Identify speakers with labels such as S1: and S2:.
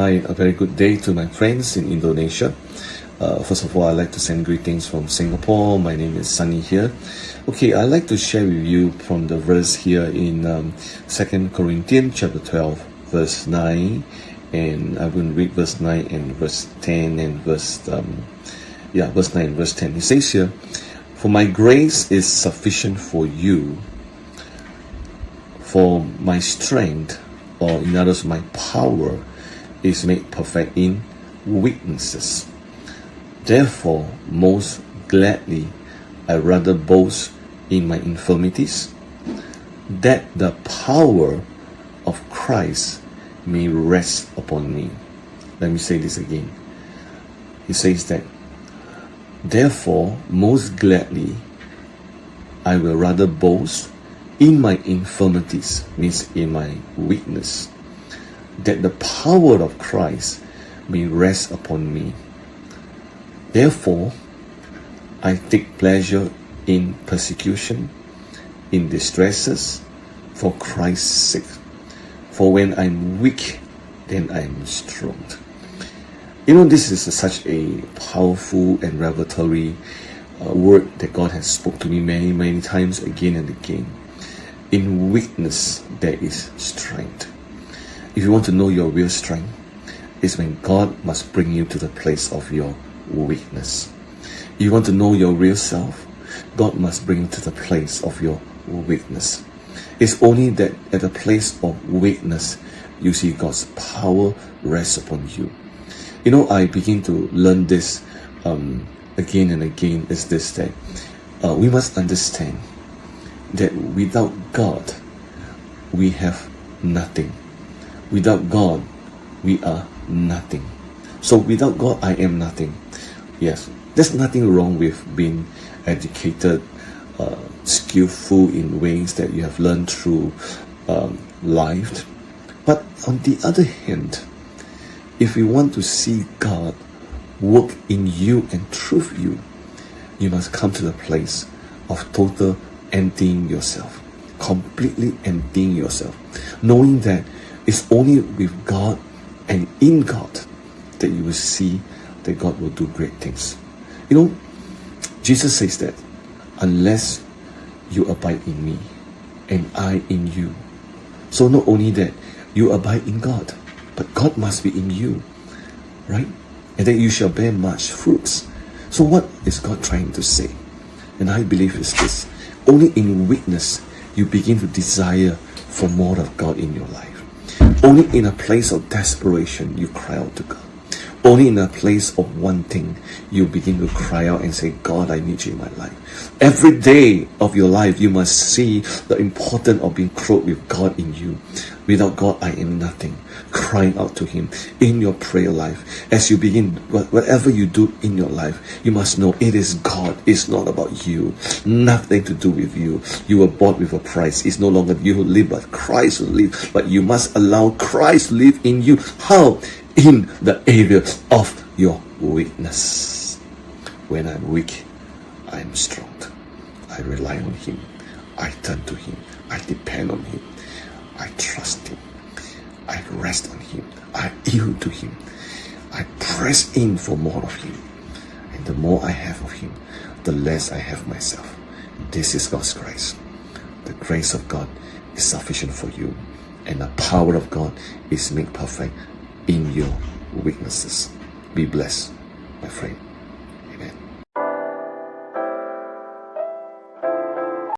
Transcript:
S1: Hi, a very good day to my friends in Indonesia. First of all, I'd like to send greetings from Singapore. My name is Sunny here. Okay, I'd like to share with you from the verse here in 2 Corinthians chapter 12, verse 9. And I'm going to read verse 9 and verse 10 and verse 9 and verse 10. It says here, "For my grace is sufficient for you, for my strength," or in other words, my power is made perfect in weaknesses. "Therefore, most gladly, I rather boast in my infirmities, that the power of Christ may rest upon me." Let me say this again. He says that, "Therefore, most gladly, I will rather boast in my infirmities," means in my weakness, "that the power of Christ may rest upon me. Therefore, I take pleasure in persecution, in distresses, for Christ's sake. For when I'm weak, then I'm strong." You know, this is such a powerful and revelatory word that God has spoke to me many, many times again and again. In weakness, there is strength. If you want to know your real strength, it's when God must bring you to the place of your weakness. If you want to know your real self, God must bring you to the place of your weakness. It's only that at the place of weakness, you see God's power rest upon you. You know, I begin to learn this again and again, is this, that we must understand that without God, we have nothing. Without God, we are nothing. So without God, I am nothing. Yes, there's nothing wrong with being educated, skillful in ways that you have learned through life. But on the other hand, if you want to see God work in you and through you, you must come to the place of total emptying yourself, completely emptying yourself, knowing that it's only with God and in God that you will see that God will do great things. You know, Jesus says that unless you abide in me and I in you. So not only that you abide in God, but God must be in you, right? And that you shall bear much fruits. So what is God trying to say? And I believe it's this: only in weakness you begin to desire for more of God in your life. Only in a place of desperation you cry out to God. Only in a place of wanting you begin to cry out and say, "God, I need you in my life." Every day of your life you must see the importance of being clothed with God in you. Without God, I am nothing. Crying out to Him in your prayer life. As you begin, whatever you do in your life, you must know it is God. It's not about you. Nothing to do with you. You were bought with a price. It's no longer you who live, but Christ who lives. But you must allow Christ to live in you. How? In the area of your weakness. When I'm weak, I'm strong. I rely on Him. I turn to Him. I depend on Him. I trust Him. I rest on Him. I yield to Him. I press in for more of Him. And the more I have of Him, the less I have myself. This is God's grace. The grace of God is sufficient for you. And the power of God is made perfect in your weaknesses. Be blessed, my friend.